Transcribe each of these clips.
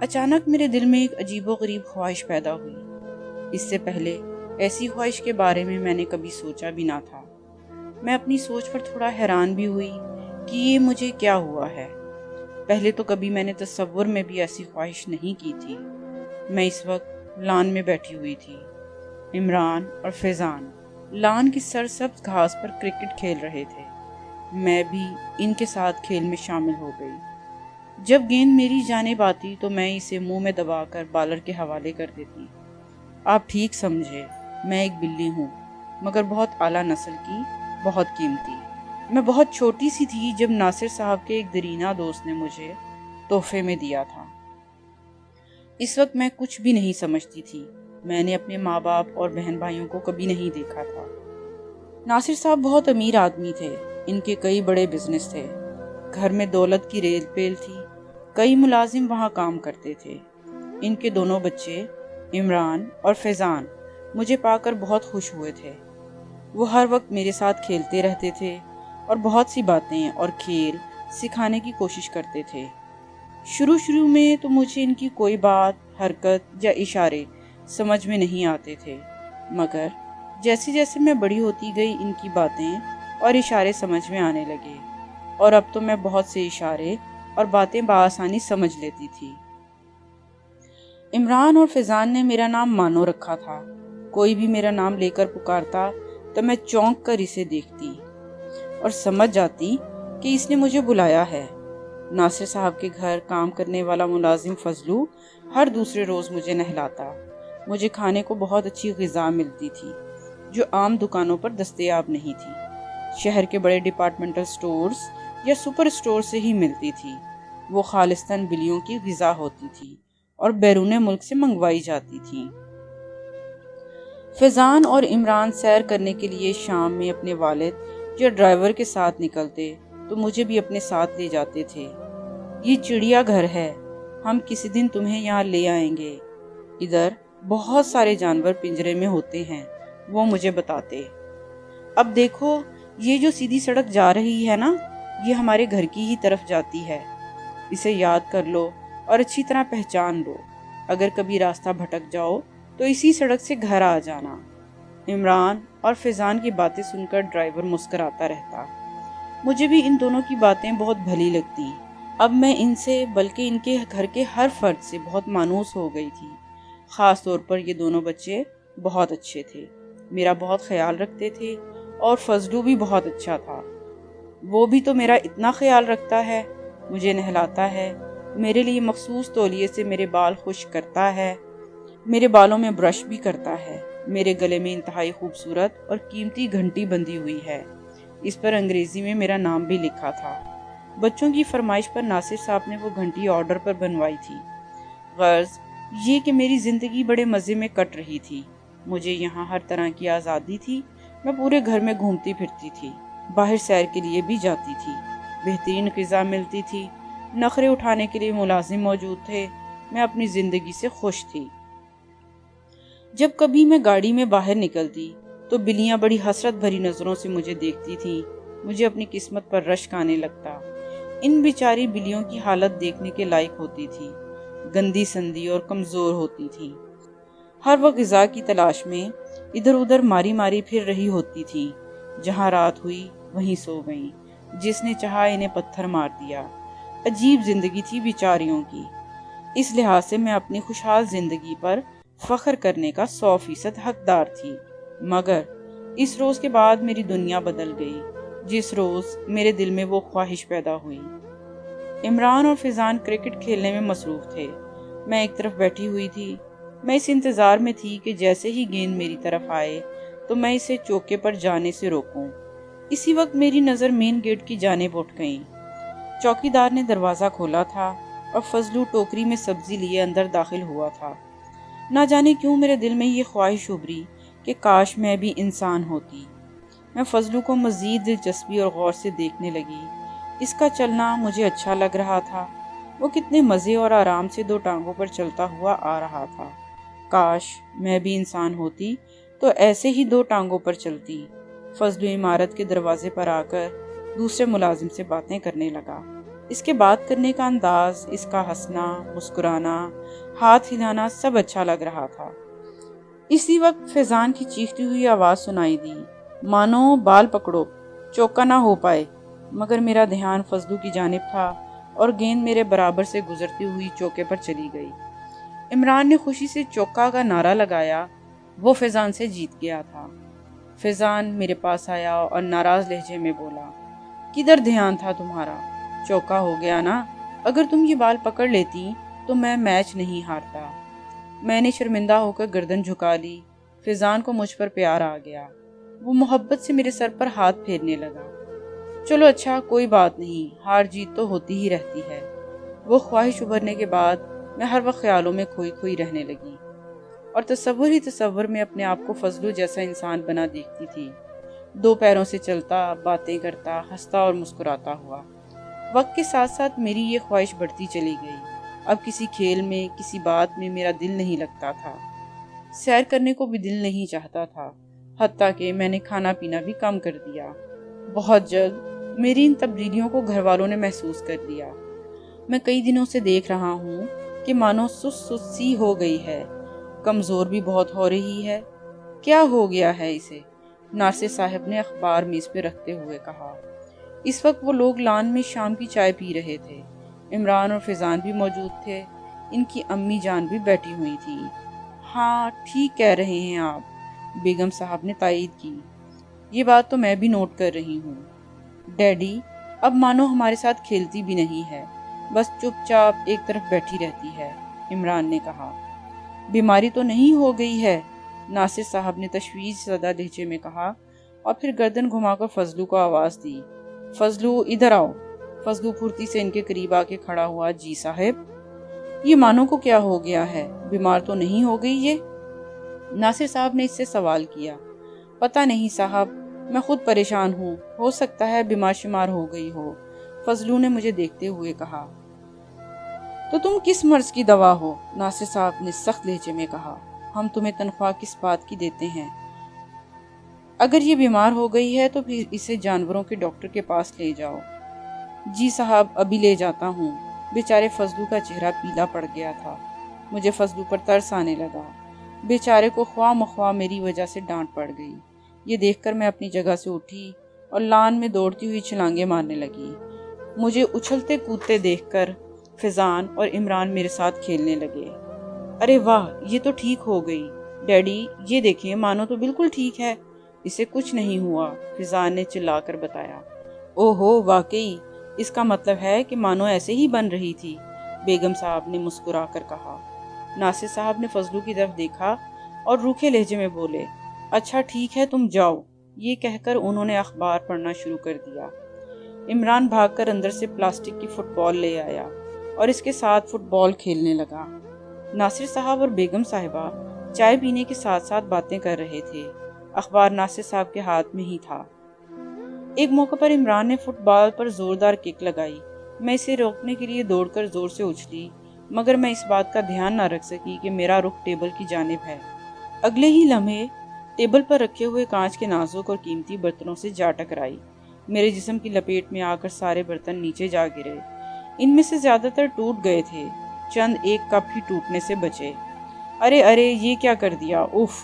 اچانک میرے دل میں ایک عجیب و غریب خواہش پیدا ہوئی۔ اس سے پہلے ایسی خواہش کے بارے میں نے کبھی سوچا بھی نہ تھا۔ میں اپنی سوچ پر تھوڑا حیران بھی ہوئی کہ یہ مجھے کیا ہوا ہے۔ پہلے تو کبھی میں نے تصور میں بھی ایسی خواہش نہیں کی تھی۔ میں اس وقت لان میں بیٹھی ہوئی تھی۔ عمران اور فیضان لان کی سرسبز گھاس پر کرکٹ کھیل رہے تھے۔ میں بھی ان کے ساتھ کھیل میں شامل ہو گئی۔ جب گیند میری جانب آتی تو میں اسے منہ میں دبا کر بالر کے حوالے کر دیتی۔ آپ ٹھیک سمجھے، میں ایک بلی ہوں، مگر بہت اعلیٰ نسل کی، بہت قیمتی۔ میں بہت چھوٹی سی تھی جب ناصر صاحب کے ایک دیرینہ دوست نے مجھے تحفے میں دیا تھا۔ اس وقت میں کچھ بھی نہیں سمجھتی تھی۔ میں نے اپنے ماں باپ اور بہن بھائیوں کو کبھی نہیں دیکھا تھا۔ ناصر صاحب بہت امیر آدمی تھے۔ ان کے کئی بڑے بزنس تھے۔ گھر میں دولت کی ریل پیل تھی۔ کئی ملازم وہاں کام کرتے تھے۔ ان کے دونوں بچے عمران اور فیضان مجھے پا کر بہت خوش ہوئے تھے۔ وہ ہر وقت میرے ساتھ کھیلتے رہتے تھے اور بہت سی باتیں اور کھیل سکھانے کی کوشش کرتے تھے۔ شروع میں تو مجھے ان کی کوئی بات، حرکت یا اشارے سمجھ میں نہیں آتے تھے، مگر جیسے جیسے میں بڑی ہوتی گئی ان کی باتیں اور اشارے سمجھ میں آنے لگے، اور اب تو میں بہت سے اشارے اور باتیں بآسانی سمجھ لیتی تھی۔ عمران اور فیضان نے میرا نام مانو رکھا تھا۔ کوئی بھی میرا نام لے کر پکارتا تو میں چونک کر اسے دیکھتی اور سمجھ جاتی کہ اس نے مجھے بلایا ہے۔ ناصر صاحب کے گھر کام کرنے والا ملازم فضلو ہر دوسرے روز مجھے نہلاتا۔ مجھے کھانے کو بہت اچھی غذا ملتی تھی جو عام دکانوں پر دستیاب نہیں تھی۔ شہر کے بڑے ڈپارٹمنٹل سٹورز یا سپر سٹور سے ہی ملتی تھی۔ وہ خالصتاً بلیوں کی غذا ہوتی تھی اور بیرون ملک سے منگوائی جاتی تھی۔ فیضان اور عمران سیر کرنے کے لیے شام میں اپنے والد یا ڈرائیور کے ساتھ نکلتے تو مجھے بھی اپنے ساتھ لے جاتے تھے۔ یہ چڑیا گھر ہے، ہم کسی دن تمہیں یہاں لے آئیں گے۔ ادھر بہت سارے جانور پنجرے میں ہوتے ہیں، وہ مجھے بتاتے۔ اب دیکھو، یہ جو سیدھی سڑک جا رہی ہے نا، یہ ہمارے گھر کی ہی طرف جاتی ہے۔ اسے یاد کر لو اور اچھی طرح پہچان لو۔ اگر کبھی راستہ بھٹک جاؤ تو اسی سڑک سے گھر آ جانا۔ عمران اور فیضان کی باتیں سن کر ڈرائیور مسکراتا رہتا۔ مجھے بھی ان دونوں کی باتیں بہت بھلی لگتی۔ اب میں ان سے بلکہ ان کے گھر کے ہر فرد سے بہت مانوس ہو گئی تھی۔ خاص طور پر یہ دونوں بچے بہت اچھے تھے، میرا بہت خیال رکھتے تھے، اور فضلو بھی بہت اچھا تھا۔ وہ بھی تو میرا اتنا خیال رکھتا ہے، مجھے نہلاتا ہے، میرے لیے مخصوص تولیے سے میرے بال خشک کرتا ہے، میرے بالوں میں برش بھی کرتا ہے۔ میرے گلے میں انتہائی خوبصورت اور قیمتی گھنٹی بندھی ہوئی ہے، اس پر انگریزی میں میرا نام بھی لکھا تھا۔ بچوں کی فرمائش پر ناصر صاحب نے وہ گھنٹی آرڈر پر بنوائی تھی۔ غرض یہ کہ میری زندگی بڑے مزے میں کٹ رہی تھی۔ مجھے یہاں ہر طرح کی آزادی تھی۔ میں پورے گھر میں گھومتی پھرتی تھی، باہر سیر کے لیے بھی جاتی تھی، بہترین غذا ملتی تھی، نخرے اٹھانے کے لیے ملازم موجود تھے۔ میں اپنی زندگی سے خوش تھی۔ جب کبھی میں گاڑی میں باہر نکلتی تو بلیاں بڑی حسرت بھری نظروں سے مجھے دیکھتی تھیں۔ مجھے اپنی قسمت پر رشک آنے لگتا۔ ان بیچاری بلیوں کی حالت دیکھنے کے لائق ہوتی تھی، گندی سندی اور کمزور ہوتی تھیں۔ ہر وقت غذا کی تلاش میں ادھر ادھر ماری ماری پھر رہی ہوتی تھیں۔ جہاں رات ہوئی وہیں سو گئیں، جس نے چاہا انہیں پتھر مار دیا۔ عجیب زندگی تھی بیچاریوں کی۔ اس لحاظ سے میں اپنی خوشحال زندگی پر فخر کرنے کا 100% حقدار تھی۔ مگر اس روز کے بعد میری دنیا بدل گئی، جس روز میرے دل میں وہ خواہش پیدا ہوئی۔ عمران اور فیضان کرکٹ کھیلنے میں مصروف تھے۔ میں ایک طرف بیٹھی ہوئی تھی۔ میں اس انتظار میں تھی کہ جیسے ہی گیند میری طرف آئے تو میں اسے چوکے پر جانے سے روکوں۔ اسی وقت میری نظر مین گیٹ کی جانب اٹھ گئی۔ چوکیدار نے دروازہ کھولا تھا اور فضلو ٹوکری میں سبزی لیے اندر داخل ہوا تھا۔ نہ جانے کیوں میرے دل میں یہ خواہش ابھری کہ کاش میں بھی انسان ہوتی۔ میں فضلو کو مزید دلچسپی اور غور سے دیکھنے لگی۔ اس کا چلنا مجھے اچھا لگ رہا تھا۔ وہ کتنے مزے اور آرام سے 2 ٹانگوں پر چلتا ہوا آ رہا تھا۔ کاش میں بھی انسان ہوتی تو ایسے ہی 2 ٹانگوں پر چلتی۔ فضلو عمارت کے دروازے پر آ کر دوسرے ملازم سے باتیں کرنے لگا۔ اس کے بات کرنے کا انداز، اس کا ہنسنا، مسکرانا، ہاتھ ہلانا سب اچھا لگ رہا تھا۔ اسی وقت فیضان کی چیختی ہوئی آواز سنائی دی، مانو بال پکڑو، چوکا نہ ہو پائے۔ مگر میرا دھیان فضلو کی جانب تھا اور گیند میرے برابر سے گزرتی ہوئی چوکے پر چلی گئی۔ عمران نے خوشی سے چوکا کا نعرہ لگایا، وہ فیضان سے جیت گیا تھا۔ فیضان میرے پاس آیا اور ناراض لہجے میں بولا، کدھر دھیان تھا تمہارا؟ چوکا ہو گیا نا، اگر تم یہ بال پکڑ لیتی تو میں میچ نہیں ہارتا۔ میں نے شرمندہ ہو کر گردن جھکا لی۔ فیضان کو مجھ پر پیار آ گیا، وہ محبت سے میرے سر پر ہاتھ پھیرنے لگا۔ چلو اچھا، کوئی بات نہیں، ہار جیت تو ہوتی ہی رہتی ہے۔ وہ خواہش ابھرنے کے بعد میں ہر وقت خیالوں میں کھوئی کھوئی رہنے لگی اور تصور میں اپنے آپ کو فضلو جیسا انسان بنا دیکھتی تھی، 2 پیروں سے چلتا، باتیں کرتا، ہنستا اور مسکراتا ہوا۔ وقت کے ساتھ ساتھ میری یہ خواہش بڑھتی چلی گئی۔ اب کسی کھیل میں، کسی بات میں میرا دل نہیں لگتا تھا، سیر کرنے کو بھی دل نہیں چاہتا تھا، حتیٰ کہ میں نے کھانا پینا بھی کم کر دیا۔ بہت جلد میری ان تبدیلیوں کو گھر والوں نے محسوس کر لیا۔ میں کئی دنوں سے دیکھ رہا ہوں کہ مانو سست سی ہو گئی ہے، کمزور بھی بہت ہو رہی ہے۔ کیا ہو گیا ہے اسے؟ ناصر صاحب نے اخبار میز پہ رکھتے ہوئے کہا۔ اس وقت وہ لوگ لان میں شام کی چائے پی رہے تھے۔ عمران اور فیضان بھی موجود تھے، ان کی امی جان بھی بیٹھی ہوئی تھی۔ ہاں ٹھیک کہہ رہے ہیں آپ، بیگم صاحب نے تائید کی۔ یہ بات تو میں بھی نوٹ کر رہی ہوں۔ ڈیڈی اب مانو ہمارے ساتھ کھیلتی بھی نہیں ہے، بس چپ چاپ ایک طرف بیٹھی رہتی ہے، عمران نے کہا۔ بیماری تو نہیں ہو گئی ہے؟ ناصر صاحب نے تشویش زدہ لہجے میں کہا اور پھر گردن گھما کر فضلو کو آواز دی، فضلو ادھر آؤ۔ فضلو پھرتی سے ان کے قریب آ کے کھڑا ہوا، جی صاحب۔ یہ مانو کو کیا ہو گیا ہے؟ بیمار تو نہیں ہو گئی یہ؟ ناصر صاحب نے اس سے سوال کیا۔ پتہ نہیں صاحب، میں خود پریشان ہوں، ہو سکتا ہے بیمار شمار ہو گئی ہو، فضلو نے مجھے دیکھتے ہوئے کہا۔ تو تم کس مرض کی دوا ہو؟ ناصر صاحب نے سخت لہجے میں کہا۔ ہم تمہیں تنخواہ کس بات کی دیتے ہیں؟ اگر یہ بیمار ہو گئی ہے تو پھر اسے جانوروں کے ڈاکٹر کے پاس لے جاؤ۔ جی صاحب، ابھی لے جاتا ہوں۔ بیچارے فضلو کا چہرہ پیلا پڑ گیا تھا۔ مجھے فضلو پر ترس آنے لگا۔ بیچارے کو خواہ مخواہ میری وجہ سے ڈانٹ پڑ گئی۔ یہ دیکھ کر میں اپنی جگہ سے اٹھی اور لان میں دوڑتی ہوئی چھلانگیں مارنے لگی۔ مجھے اچھلتے کودتے دیکھ کر فیضان اور عمران میرے ساتھ کھیلنے لگے۔ ارے واہ، یہ تو ٹھیک ہو گئی۔ ڈیڈی یہ دیکھیں، مانو تو بالکل ٹھیک ہے، اسے کچھ نہیں ہوا، فیضان نے چلا کر بتایا۔ او ہو، واقعی اس کا مطلب ہے کہ مانو ایسے ہی بن رہی تھی، بیگم صاحب نے مسکرا کر کہا۔ ناصر صاحب نے فضلو کی طرف دیکھا اور روکھے لہجے میں بولے، اچھا ٹھیک ہے، تم جاؤ۔ یہ کہہ کر انہوں نے اخبار پڑھنا شروع کر دیا۔ عمران بھاگ کر اندر سے پلاسٹک کی فٹ بال لے آیا اور اس کے ساتھ فٹ بال کھیلنے لگا۔ ناصر صاحب اور بیگم صاحبہ چائے پینے کے ساتھ ساتھ باتیں کر رہے تھے۔ اخبار ناصر صاحب کے ہاتھ میں ہی تھا۔ ایک موقع پر عمران نے فٹ بال پر زوردار کک لگائی۔ میں اسے روکنے کے لیے دوڑ کر زور سے اچھلی، مگر میں اس بات کا دھیان نہ رکھ سکی کہ میرا رخ ٹیبل کی جانب ہے۔ اگلے ہی لمحے ٹیبل پر رکھے ہوئے کانچ کے نازک اور قیمتی برتنوں سے جا ٹکرائی۔ میرے جسم کی لپیٹ میں آ کر سارے برتن نیچے جا گرے۔ ان میں سے زیادہ تر ٹوٹ گئے تھے، چند ایک کپ ہی ٹوٹنے سے بچے۔ ارے ارے، یہ کیا کر دیا! اف!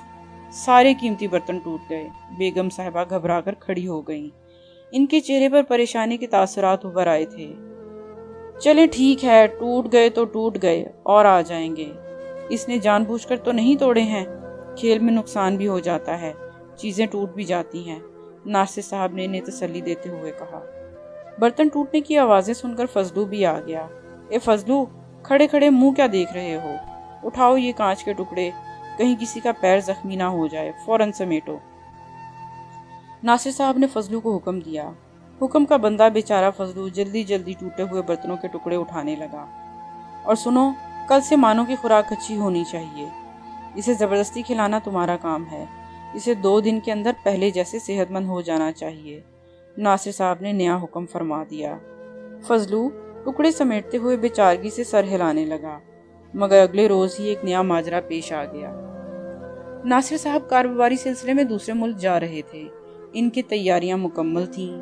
سارے قیمتی برتن ٹوٹ گئے۔ بیگم صاحبہ گھبرا کر کھڑی ہو گئیں۔ ان کے چہرے پر پریشانی کے تاثرات ابھر آئے تھے۔ چلیں ٹھیک ہے، ٹوٹ گئے تو ٹوٹ گئے، اور آ جائیں گے۔ اس نے جان بوجھ کر تو نہیں توڑے ہیں؟ کھیل میں نقصان بھی ہو جاتا ہے، چیزیں ٹوٹ بھی جاتی ہیں، ناصر صاحب نے انہیں تسلی دیتے ہوئے کہا۔ برتن ٹوٹنے کی آوازیں سن کر فضلو بھی آ گیا۔ اے فضلو، کھڑے کھڑے منہ کیا دیکھ رہے ہو؟ اٹھاؤ یہ کانچ کے ٹکڑے، کہیں کسی کا پیر زخمی نہ ہو جائے، فوراً سمیٹو۔ ناصر صاحب نے فضلو کو حکم دیا۔ حکم کا بندہ بیچارہ فضلو جلدی جلدی ٹوٹے ہوئے برتنوں کے ٹکڑے اٹھانے لگا۔ اور سنو، کل سے مانو کی خوراک اچھی ہونی چاہیے، اسے زبردستی کھلانا تمہارا کام ہے، اسے 2 دن کے اندر پہلے جیسے صحت مند ہو جانا چاہیے، ناصر صاحب نے نیا حکم فرما دیا۔ فضلو ٹکڑے سمیٹتے ہوئے بیچارگی سے سر ہلانے لگا، مگر اگلے روز ہی ایک نیا ماجرا پیش آ گیا۔ ناصر صاحب کاروباری سلسلے میں دوسرے ملک جا رہے تھے۔ ان کی تیاریاں مکمل تھیں،